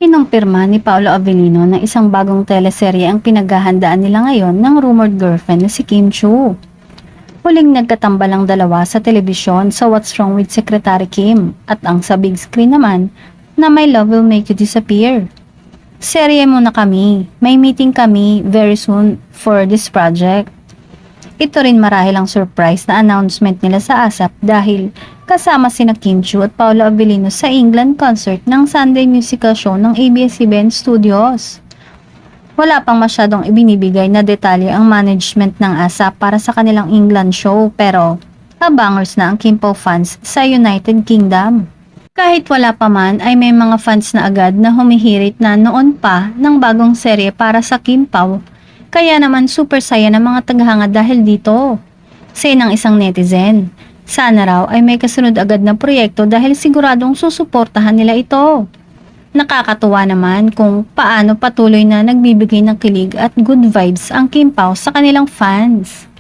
Kinumpirma ni Paolo Avellino na isang bagong teleserye ang pinaghahandaan nila ngayon ng rumored girlfriend na si Kim Chiu. Huling nagkatambal ang dalawa sa telebisyon sa What's Wrong with Secretary Kim at ang sa big screen naman na My Love Will Make You Disappear. Serye muna kami, may meeting kami very soon for this project. Ito rin marahil ang surprise na announcement nila sa ASAP dahil kasama sina Kim Chiu at Paolo Avellino sa England concert ng Sunday musical show ng ABS-CBN Studios. Wala pang masyadong ibinibigay na detalye ang management ng ASAP para sa kanilang England show pero abangers na ang Kim Pao fans sa United Kingdom. Kahit wala pa man ay may mga fans na agad na humihirit na noon pa ng bagong serye para sa Kim Pao. Kaya naman super saya ng mga taghanga dahil dito. Say ng isang netizen, sana raw ay may kasunod agad na proyekto dahil siguradong susuportahan nila ito. Nakakatuwa naman kung paano patuloy na nagbibigay ng kilig at good vibes ang Kim Pao sa kanilang fans.